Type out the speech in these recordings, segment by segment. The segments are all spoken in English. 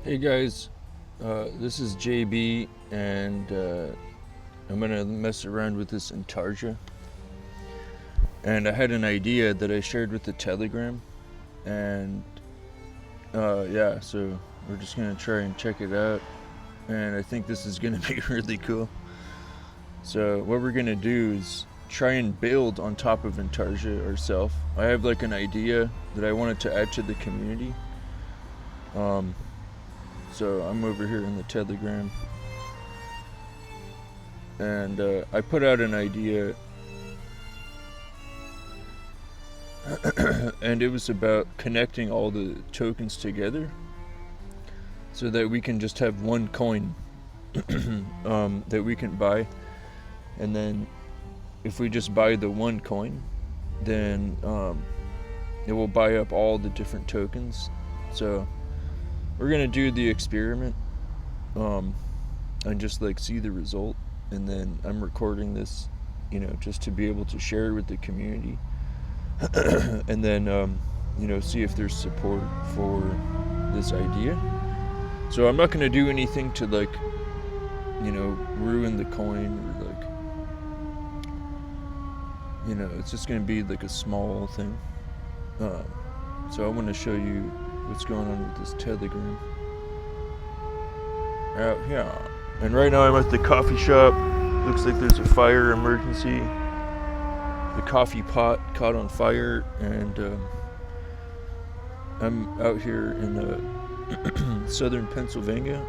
Hey guys, this is JB, and I'm gonna mess around with this Intarsia. And I had an idea that I shared with the Telegram, and yeah, so we're just gonna try and check it out. And I think this is gonna be really cool. So what we're gonna do is try and build on top of Intarsia ourselves. I have like an idea that I wanted to add to the community. So I'm over here in the Telegram, and I put out an idea, and it was about connecting all the tokens together so that we can just have one coin that we can buy, and then if we just buy the one coin, then it will buy up all the different tokens. So we're gonna do the experiment and just like see the result, and then I'm recording this, just to be able to share it with the community, and then see if there's support for this idea. So I'm not gonna do anything to like ruin the coin, or like it's just gonna be like a small thing. So I want to show you what's going on with this Telegram out here. And right now I'm at the coffee shop. Looks like there's a fire emergency. The coffee pot caught on fire, and I'm out here in southern Pennsylvania,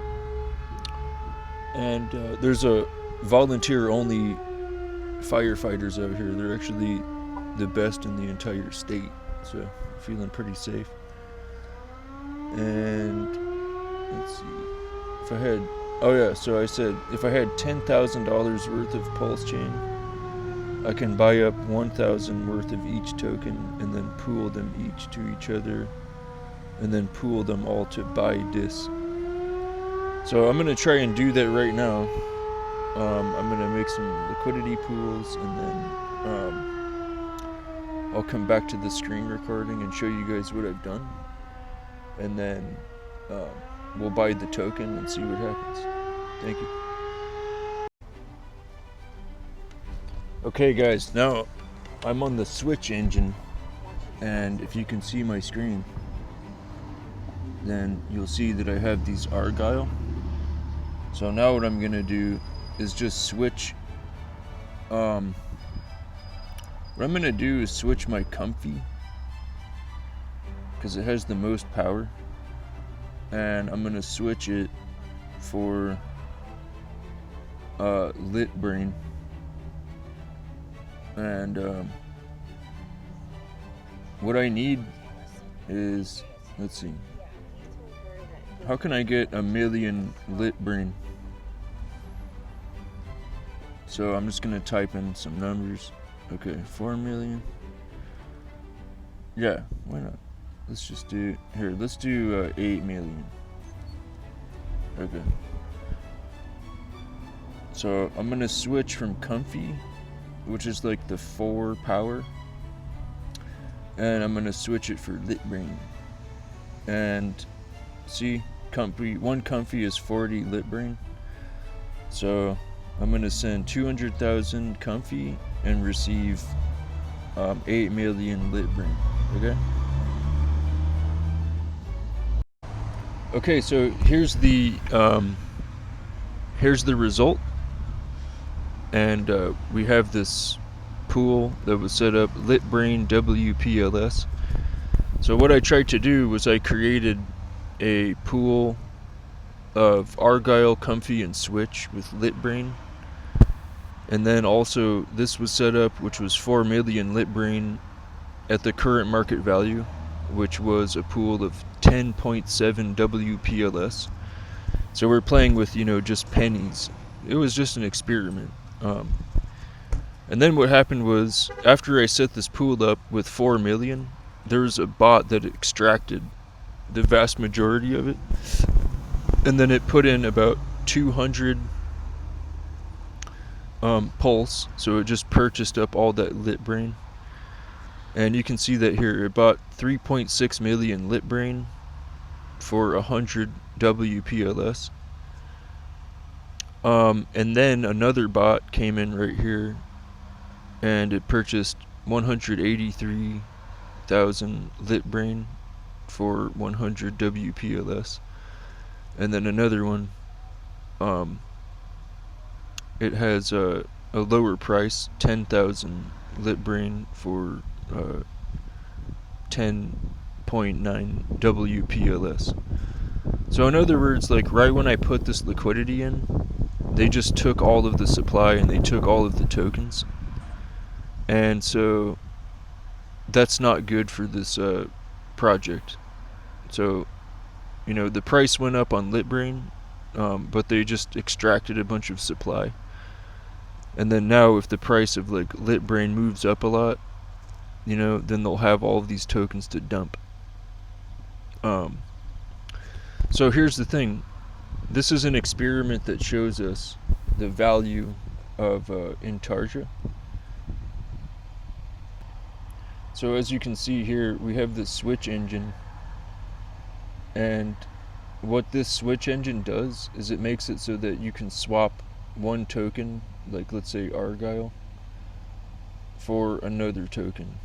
and there's a volunteer only firefighters out here. They're actually the best in the entire state, so I'm feeling pretty safe. And let's see, if I had, so I said if I had $10,000 worth of Pulsechain, I can buy up 1,000 worth of each token, and then pool them each to each other, and then pool them all to BuyDis. So I'm gonna try and do that right now. I'm gonna make some liquidity pools, and then I'll come back to the screen recording and show you guys what I've done. And then we'll buy the token and see what happens. Thank you. Okay guys, now I'm on the Switch engine, and if you can see my screen, then you'll see that I have these Argyle. So now what I'm gonna do is just switch, what I'm gonna do is switch my Comfy, because it has the most power, and I'm gonna switch it for LitBrain, and what I need is, let's see, how can I get 1,000,000 LitBrain? So I'm just gonna type in some numbers. Okay, 4 million. Yeah, why not? Let's just do, let's do 8 million. Okay. So I'm gonna switch from Comfy, which is like the 4 power, and I'm gonna switch it for LitBrain. And see, one Comfy is 40 LitBrain. So I'm gonna send 200,000 Comfy and receive 8 million LitBrain. Okay. Okay, so here's the result, and we have this pool that was set up, LitBrain wpls. So what I tried to do was I created a pool of Argyle, Comfy, and Switch with LitBrain, and then also this was set up, which was 4 million LitBrain at the current market value, which was a pool of 10.7 WPLS. So we're playing with, just pennies. It was just an experiment. And then what happened was, after I set this pool up with 4 million, there was a bot that extracted the vast majority of it, and then it put in about 200 pulse, so it just purchased up all that LitBrain. And you can see that here, it bought 3.6 million LitBrain, for 100 WPLS. And then another bot came in right here, and it purchased 183,000 LitBrain for 100 WPLS. And then another one, it has a lower price, 10,000 LitBrain for 10.9 WPLS. So in other words, like right when I put this liquidity in, they just took all of the supply and they took all of the tokens. And so that's not good for this project. So, you know, the price went up on LitBrain, but they just extracted a bunch of supply. And then now if the price of like LitBrain moves up a lot, you know, then they'll have all of these tokens to dump. So here's the thing. This is an experiment that shows us the value of Intarsia. So as you can see here, we have this switch engine, and what this switch engine does is it makes it so that you can swap one token, like let's say Argyle, for another token.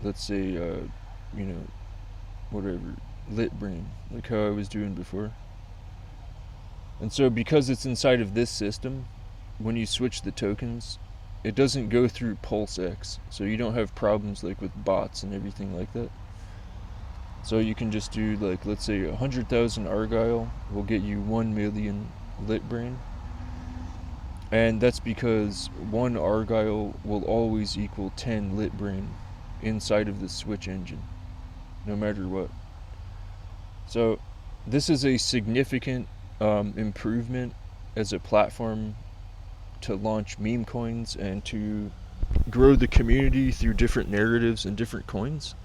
Let's say, you know, whatever, LitBrain, like how I was doing before. And so because it's inside of this system, when you switch the tokens, it doesn't go through Pulsechain, so you don't have problems like with bots and everything like that. So you can just do like, let's say 100,000 Argyle will get you 1 million LitBrain. And that's because 1 Argyle will always equal 10 LitBrain inside of the switch engine, no matter what. So this is a significant improvement as a platform to launch meme coins and to grow the community through different narratives and different coins.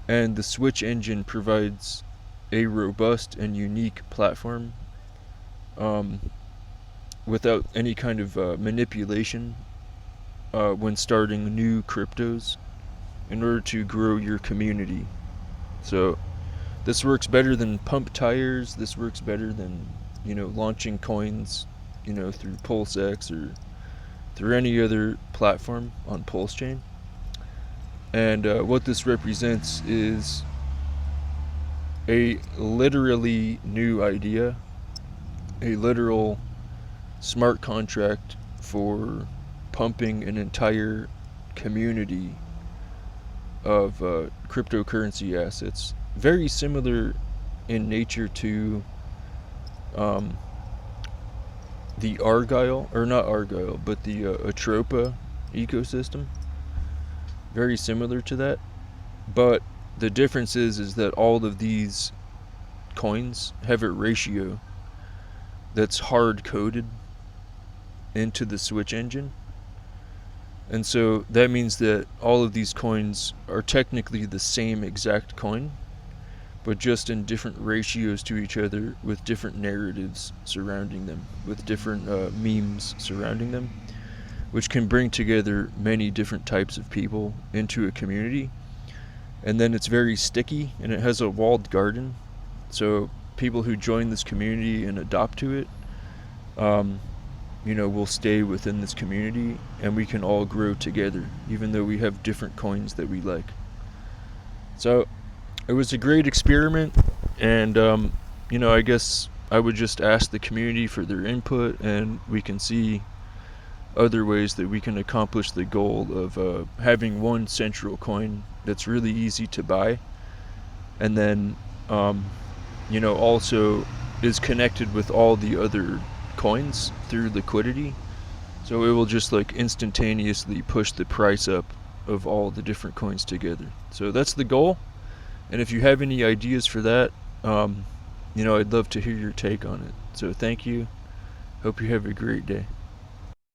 And the switch engine provides a robust and unique platform without any kind of manipulation when starting new cryptos in order to grow your community. So this works better than pump tires. This works better than, you know, launching coins, you know, through Pulsechain or through any other platform on Pulsechain. And what this represents is a literally new idea, a literal smart contract for pumping an entire community of cryptocurrency assets, very similar in nature to the Argyle, or not Argyle, but the Atropa ecosystem. Very similar to that, but the difference is that all of these coins have a ratio that's hard coded into the switch engine. And so that means that all of these coins are technically the same exact coin, but just in different ratios to each other, with different narratives surrounding them, with different memes surrounding them, which can bring together many different types of people into a community. And then it's very sticky, and it has a walled garden, so people who join this community and adopt to it, you know, will stay within this community, and we can all grow together, even though we have different coins that we like. So it was a great experiment, and you know, I guess I would just ask the community for their input, and we can see other ways that we can accomplish the goal of having one central coin that's really easy to buy, and then you know, also is connected with all the other coins through liquidity, so it will just like instantaneously push the price up of all the different coins together. So that's the goal, and if you have any ideas for that, you know, I'd love to hear your take on it. So thank you, hope you have a great day.